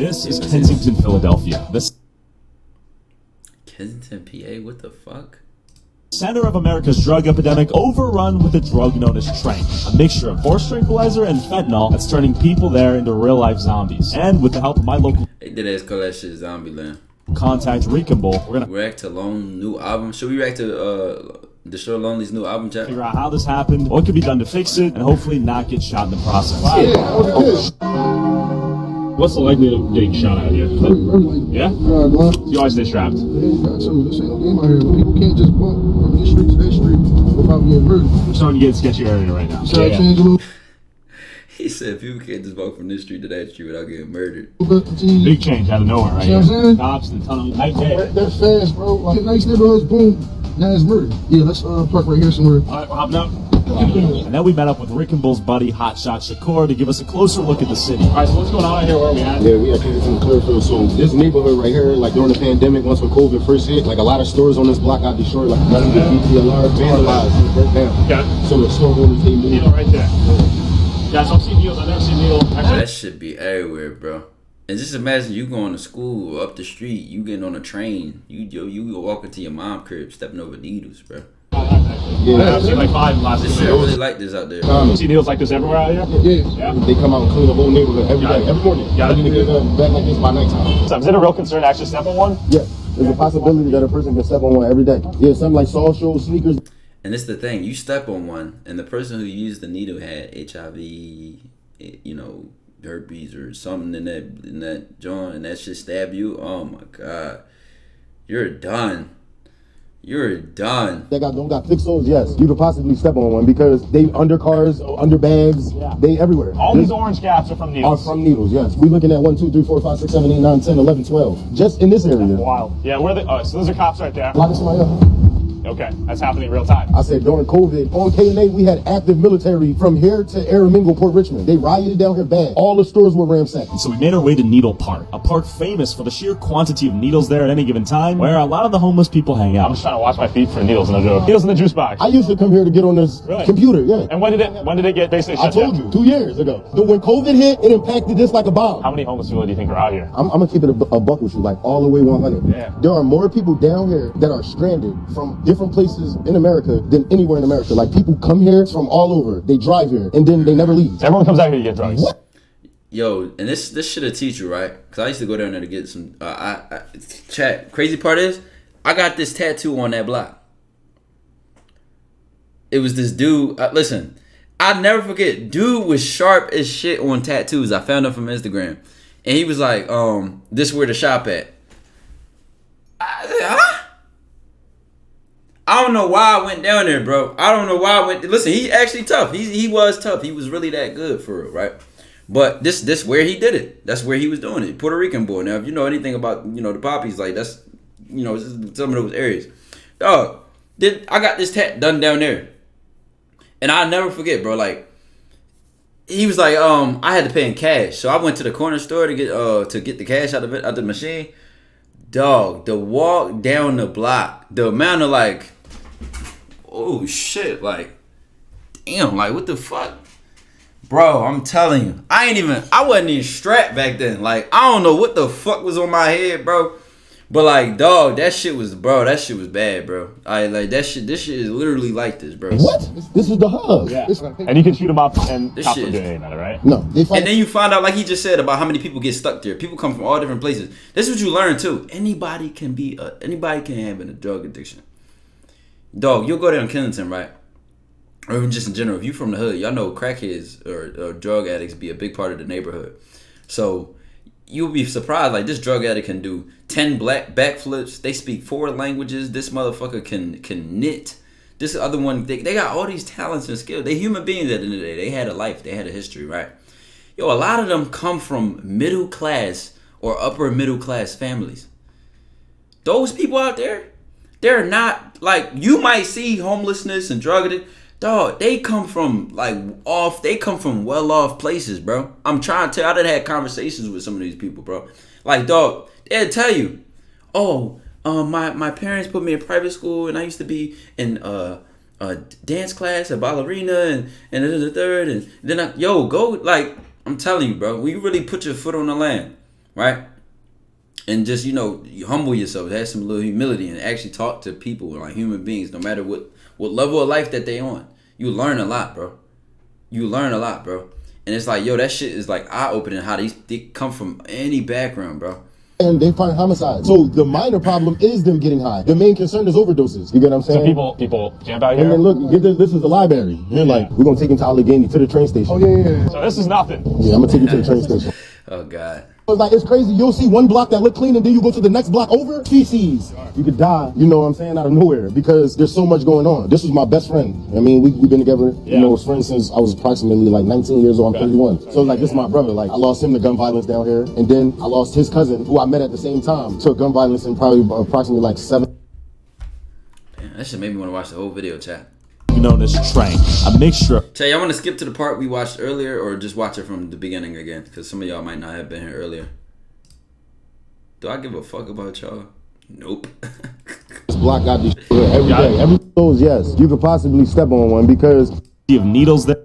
This is Kensington, Philadelphia. The Kensington, PA? What the fuck? center of America's drug epidemic, overrun with a drug known as tranq, a mixture of horse tranquilizer and fentanyl that's turning people there into real-life zombies. And with the help of my local They did ass call that shit Zombieland. contact, Recomble, we're gonna React to Lone new album. Should we react to Destroy Lonely's new album, chat? figure out how this happened, what could be done to fix it, and hopefully not get shot in the process. What's the likelihood of getting shot out here? Yeah? You always stay strapped. Yeah, got to. This ain't no game out here. People can't just walk from this street to that street without being murdered. We're starting to get a sketchy area right now. Try to change a little. He said people can't just walk from this street to that street without getting murdered. Big change out of nowhere right See what I'm here. saying? Cops, the tunnel, night day. They're fast, bro. Like, nice neighborhoods, boom. Now it's murder. Yeah, let's park right here somewhere. All right, we're hopping up. And then we met up with Rick and Bull's buddy, Hotshot Shakur, to give us a closer look at the city. All right, so what's going on here? Where are we at? Yeah, we at Kensington Clearfield. So this neighborhood right here, like during the pandemic, once when COVID first hit, like a lot of stores on this block got destroyed, like DTLR, vandalized, burnt down. Okay. So the store owners, they moved. Needle right there. Guys, I've seen needles. I've never seen needle. That should be everywhere, bro. And just imagine you going to school or up the street, you getting on a train, you go walking to your mom's crib, stepping over needles, bro. Yeah, I've seen like 5 in the last This shit, I really like this out there. You see needles like this everywhere out here? yeah. They come out and clean the whole neighborhood every day, every morning. Got it. They get back like this by nighttime. So is it a real concern to actually step on one? Yeah, there's a possibility that a person can step on one every day. Yeah, something like saw shoes, sneakers. And it's the thing, you step on one, and the person who used the needle had HIV, you know, herpes or something in that joint, and that shit stab you. Oh my god, you're done. You're done. They don't got thick soles. Yes, you could possibly step on one because they under cars, under bags, they everywhere. All these orange caps are from Are needles. from needles, yes. We're looking at 1, 2, 3, 4, 5, 6, 7, 8, 9, 10, 11, 12. Just in this area. Wild. Yeah, where are they? So those are cops right there. Locking somebody up. Okay, that's happening real time. I said during COVID, on K&A, we had active military from here to Aramingo, Port Richmond. They rioted down here bad. All the stores were ransacked. So we made our way to Needle Park, a park famous for the sheer quantity of needles there at any given time, where a lot of the homeless people hang out. I'm just trying to watch my feet for needles in the juice. Needles in the juice box. I used to come here to get on this computer, yeah. And when did it get basically I shut told down? you, 2 years ago. But when COVID hit, it impacted this like a bomb. How many homeless people do you think are out here? I'm gonna keep it a buck with you, like all the way 100. Yeah. There are more people down here that are stranded from different places in America than anywhere in America. Like people come here from all over. They drive here and then they never leave. Everyone comes out here to get drugs. What? Yo, and this should teach you, right? Because I used to go down there to get some. Chat. Crazy part is, I got this tattoo on that block. It was this dude. Listen, I'll never forget. Dude was sharp as shit on tattoos. I found him from Instagram, and he was like, "This where to shop at." I said, huh? I don't know why I went down there, bro. I don't know why I went. Listen, he's actually tough. He was tough. He was really that good for real, right? But this where he did it. That's where he was doing it. Puerto Rican boy. Now, if you know anything about the poppies, like that's some of those areas. Dog, I got this tat done down there, and I'll never forget, bro. Like he was like, I had to pay in cash, so I went to the corner store to get the cash out of the machine. Dog, the walk down the block, the amount of like. Oh shit, like damn, like what the fuck? Bro, I'm telling you, I wasn't even strapped back then. Like, I don't know what the fuck was on my head, bro. But like, dog, that shit was bad, bro. This shit is literally like this, bro. What? This is the hub. Yeah. And you can shoot them up and This cops shit don't is- do anything about it, right? No. They fight. And then you find out, like he just said, about how many people get stuck there. People come from all different places. This is what you learn too. Anybody can have a drug addiction. Dog, you'll go down Kensington, right? Or even just in general, if you from the hood, y'all know crackheads or drug addicts be a big part of the neighborhood. So you'll be surprised, like this drug addict can do 10 backflips. They speak 4 languages. This motherfucker can knit. This other one, they got all these talents and skills. They human beings at the end of the day. They had a life. They had a history, right? Yo, a lot of them come from middle class or upper middle class families. Those people out there, they're not like, you might see homelessness and drug addict. Dog, they come from well off places, bro. I'm trying to tell you, I done had conversations with some of these people, bro. Like, dog, they'll tell you, my parents put me in private school and I used to be in a dance class, a ballerina, and the third, and then go, like, I'm telling you, bro, when you really put your foot on the land, right? And just, you know, you humble yourself, have some little humility, and actually talk to people like human beings, no matter what level of life that they on. You learn a lot, bro. You learn a lot, bro. And it's like, yo, that shit is like eye-opening how they come from any background, bro. And they find homicide. So the minor problem is them getting high. The main concern is overdoses. You get what I'm saying? So people camp out here. And then look, get this is the library. You're like, we're gonna take him to Allegheny to the train station. Oh yeah. So this is nothing. Yeah, I'm gonna take you to the train station. Oh, God. It's like, it's crazy. You'll see one block that look clean and then you go to the next block over. Feces. You could die, you know what I'm saying, out of nowhere because there's so much going on. This was my best friend. I mean, we've been together, you know, as friends since I was approximately like 19 years old. I'm 31. So like, this is my brother. Like, I lost him to gun violence down here. And then I lost his cousin, who I met at the same time, to gun violence in probably approximately like 7. Damn, that shit made me want to watch the whole video, chat. Known as Trank, a mixture. Chat, y'all want to skip to the part we watched earlier or just watch it from the beginning again? Because some of y'all might not have been here earlier. Do I give a fuck about y'all? Nope. This block got these every day. Every those, yes. You could possibly step on one because Of needles there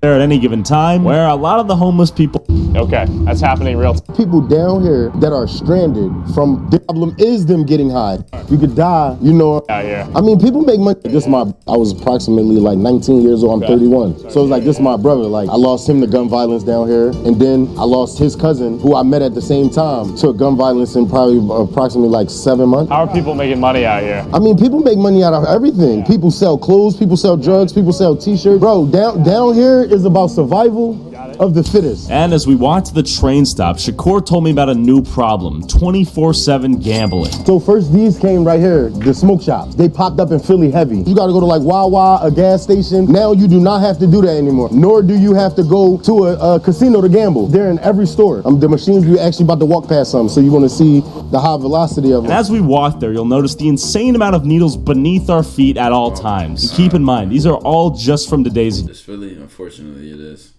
at any given time, where a lot of the homeless people. Okay, that's happening real time. people down here that are stranded from the problem is them getting high. You could die, you know. Out here. I mean, people make money. I was approximately like 19 years old. I'm 31. So it's like, this is my brother. Like, I lost him to gun violence down here. And then I lost his cousin, who I met at the same time, to gun violence in probably approximately like 7 months. How are people making money out here? I mean, people make money out of everything. People sell clothes, people sell drugs, people sell t-shirts. Bro, down here is about survival of the fittest. And as we walked to the train stop, Shakur told me about a new problem, 24/7 gambling. So first these came right here, the smoke shops. They popped up in Philly heavy. You gotta go to like Wawa, a gas station. Now you do not have to do that anymore. Nor do you have to go to a casino to gamble. They're in every store. The machines, we're actually about to walk past some, so you wanna see the high velocity of them. And as we walk there, you'll notice the insane amount of needles beneath our feet at all times. And keep in mind, these are all just from today's. It's Philly, unfortunately, it is.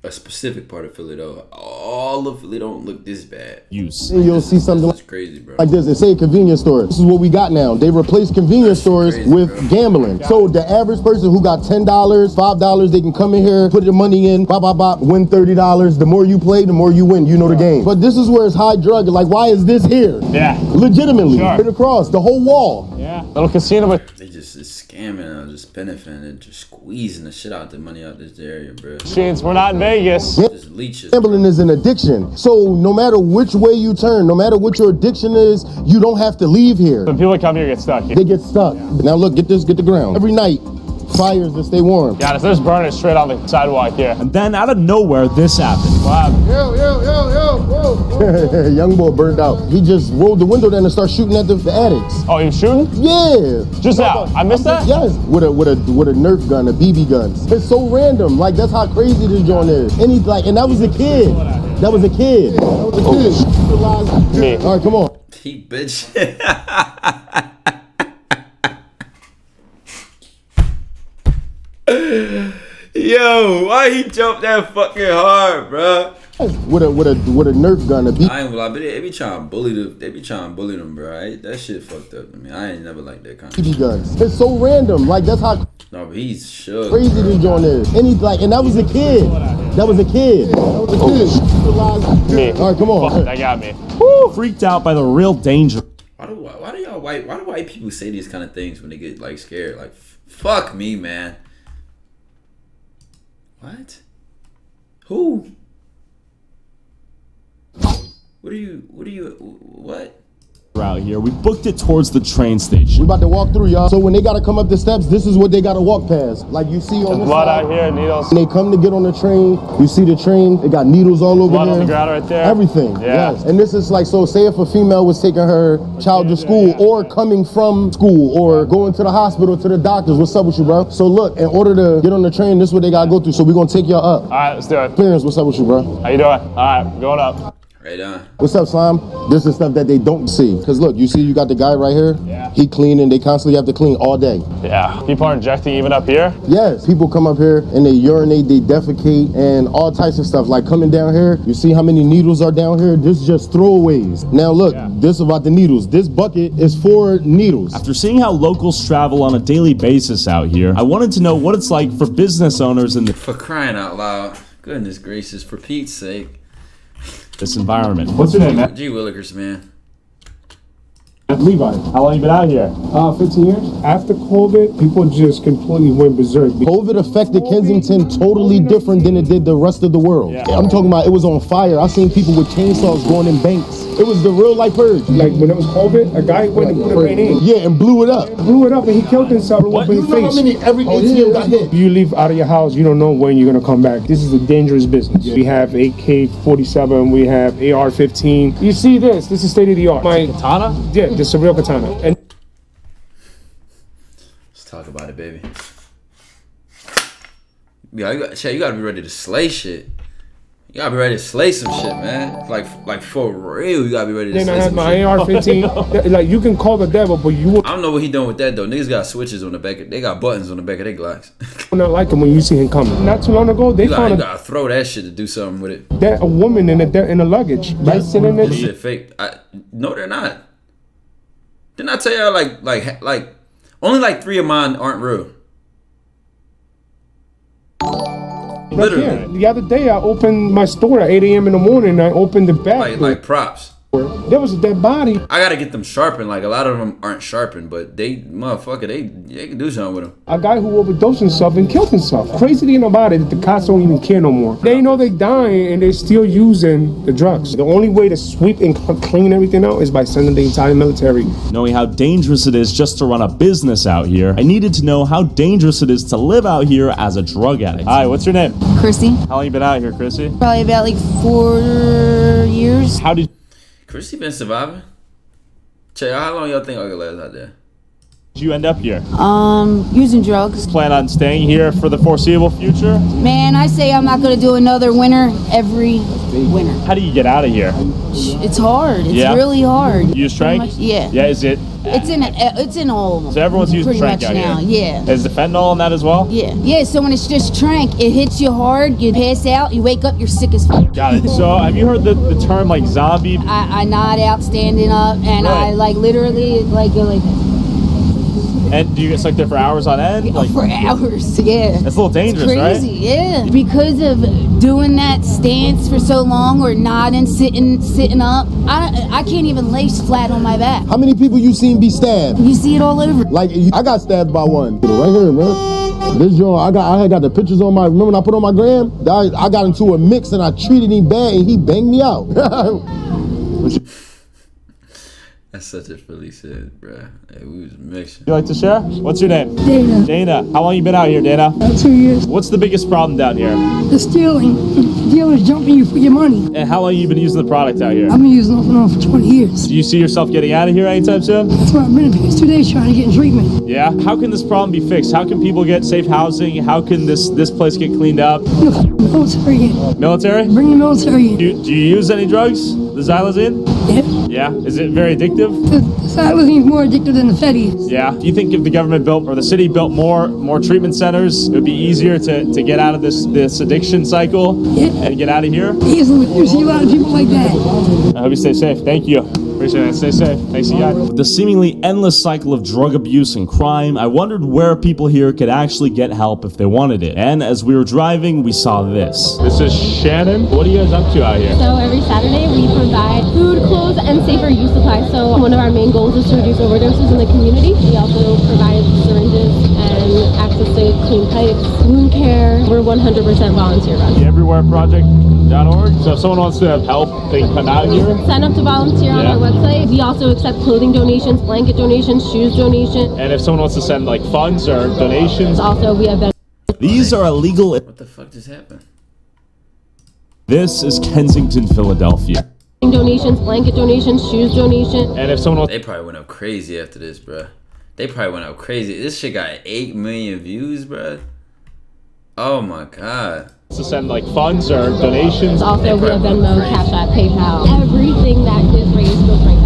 A specific part of Philly, though. All of Philly don't look this bad. Use. And you'll see something That's crazy, bro. like this. They say a convenience store. This is what we got now. They replace convenience stores crazy, with bro. gambling. So the average person who got $10, $5, they can come in here, put their money in, bop, bop, bop, win $30. The more you play, the more you win. You know the game. But this is where it's high drug. Like, why is this here? Yeah. Legitimately. Sure. Right across the whole wall. Yeah. Little casino, but They just is scamming and just benefiting and just squeezing the shit out the money out this area, bro. machines. We're not in Vegas. Just leeches. Gambling is an addiction. So no matter which way you turn, no matter what your addiction is, you don't have to leave here. When people come here, get stuck. They get stuck. Now look, get the ground. Every night, fires to stay warm. Yeah, there's burners straight on the sidewalk here. And then out of nowhere, this happened. Wow. Young boy burned out. He just rolled the window down and started shooting at the addicts. Oh, you shooting? Yeah. Just now. I missed that? Yes, with a Nerf gun, a BB gun. It's so random. Like, that's how crazy this joint is. And he's like, and that was a kid. That was a kid. Me. All right, come on. He bitch. Yo, why he jumped that fucking hard, bro? With a Nerf gun, a BB. I ain't gonna lie, but they be trying to bully them. They be trying to bully them, bro. That shit fucked up. I mean, I ain't never liked that kind of shit. guns. It's so random. Like, that's how No, but he's shook. crazy bro. this joint is. And he's like, and that was a kid. That was a kid. Me. All right, come on. That got me. Freaked out by the real danger. Why do white people say these kind of things when they get like scared? Like, fuck me, man. What? Who? What? Out here, we booked it towards the train We station. about to walk through, y'all. So when they gotta come up the steps, this is what they gotta walk past. Like you see on the Blood side. out here, needles. When they come to get on the train, you see the train, they got needles all over Blood there. on the ground right there. Everything, Yeah. yes. And this is like, so say if a female was taking her child to school or coming from school or going to the hospital, to the doctors, what's up with you, bro? So look, in order to get on the train, this is what they gotta go through. So we're gonna take y'all up. All right, let's do it. Parents, what's up with you, bro? How you doing? All right, going up. Right on. What's up, Slime? This is stuff that they don't see. Cause look, you see you got the guy right here? Yeah. He cleaning, they constantly have to clean all day. Yeah. People are injecting even up here. Yes, people come up here and they urinate, they defecate, and all types of stuff. Like coming down here, you see how many needles are down here? This is just throwaways. Now look, this about the needles. This bucket is for needles. After seeing how locals travel on a daily basis out here, I wanted to know what it's like for business owners in the For crying out loud. Goodness gracious, for Pete's sake. this environment. What's your name, man? Gee Willikers, man. Levi. How long you been out here? 15 years. After COVID, people just completely went berserk. COVID affected Kensington totally different than it did the rest of the world. Yeah. I'm talking about it was on fire. I seen people with chainsaws going in banks. It was the real life purge. Like when it was COVID, a guy went and put a grenade. Yeah, and blew it up. Blew it up and he killed himself up in You his know how face. many every ATM got hit? You leave out of your house, you don't know when you're gonna come back. This is a dangerous business. We have AK-47, we have AR-15. You see this? This is state of the art. My Katana? yeah, this is a real katana. And Let's talk about it, baby. Yeah, you gotta be ready to slay shit. You gotta be ready to slay some shit, man. Like for real, you gotta be ready to then slay I have some my shit. AR-15. Like you can call the devil, but you will I don't know what he doing with that though. Niggas got switches on the back. They got buttons on the back of their Glocks. not like him when you see him coming. Not too long ago, they You found gotta throw that shit to do something with it. a woman in a luggage, right, sitting there. This shit fake. No, they're not. Didn't I tell y'all like only like 3 of mine aren't real. Right there. The other day, I opened my store at 8 a.m. in the morning. And I opened the back. Like props. There was a dead body. I gotta get them sharpened. Like a lot of them aren't sharpened, but they can do something with them. A guy who overdosed himself and killed himself. Crazy thing about it, the cops don't even care no more. They know they dying and they're still using the drugs. The only way to sweep and clean everything out is by sending the entire military. Knowing how dangerous it is just to run a business out here, I needed to know how dangerous it is to live out here as a drug addict. Hi, what's your name? Chrissy, How long you been out here, Chrissy? probably about like 4 years. How did Chrissy been surviving. Check how long y'all think I could last out there? you end up here? Using drugs. Plan on staying here for the foreseeable future? Man, I say I'm not gonna do another winter every winter. How do you get out of here? It's hard. It's Yeah? really hard. You use Pretty Trank? much, yeah. Yeah, is it? It's in all of them. So everyone's using pretty Trank much out now. here? Yeah. Is the fentanyl in that as well? Yeah. Yeah. So when it's just trank, it hits you hard. You pass out. You wake up. You're sick as fuck. Got it. So have you heard the term like zombie? I nod out, standing up, and I Right. like literally like go like And do you get stuck there for hours on end? Like, for hours. Yeah. that's a little dangerous, Crazy, right? yeah. Because of doing that stance for so long, or nodding, sitting up, I can't even lay flat on my back. How many people you seen be stabbed? You see it all over. Like I got stabbed by one. Right here, man. This joint, I had got the pictures on my. Remember when I put on my gram? I got into a mix and I treated him bad and he banged me out. That's such a Philly shit, bruh. Hey, we was mixing. You like to share? What's your name? Dana, Dana. How long you been out here, Dana? about 2 years. What's the biggest problem down here? The stealing. Dealers jumping you for your money. And how long you been using the product out here? I've been using off and on for 20 years. Do you see yourself getting out of here anytime soon? That's why I've been in the past 2 days trying to get in treatment. Yeah. How can this problem be fixed? How can people get safe housing? How can this place get cleaned up? The military in. Military? Bring the military in. Do you use any drugs? The xylazine? Yeah. Yeah. Is it very addictive? The xylozine's more addictive than the Fetty is. Yeah. Do you think if the government built or the city built more treatment centers, it would be easier to get out of this addiction cycle and get out of here? Easily. You see a lot of people like that. I hope you stay safe. Thank you. Appreciate it. Stay safe. Thanks again. With the seemingly endless cycle of drug abuse and crime, I wondered where people here could actually get help if they wanted it. And as we were driving, we saw this. This is Shannon. What are you guys up to out here? So every Saturday we provide food, clothes, and safer use supplies. So one of our main goals is to reduce overdoses in the community. We also provide syringes and access to clean pipes, wound care. We're 100% volunteer run. Everywhereproject.org. So if someone wants to help, they can come out here. Sign up to volunteer on Yeah. our website. We also accept clothing donations, blanket donations, shoes donations. And if someone wants to send like funds or donations. Also, we have These are illegal. What the fuck just happened? This is Kensington, Philadelphia. donations, blanket donations, shoes donations. And if someone wants They probably went up crazy after this, bruh. They probably went up crazy. This shit got 8 million views, bruh. Oh my god. to send like funds or donations. Also, we have Venmo, Cash App, PayPal. Everything that is raised goes right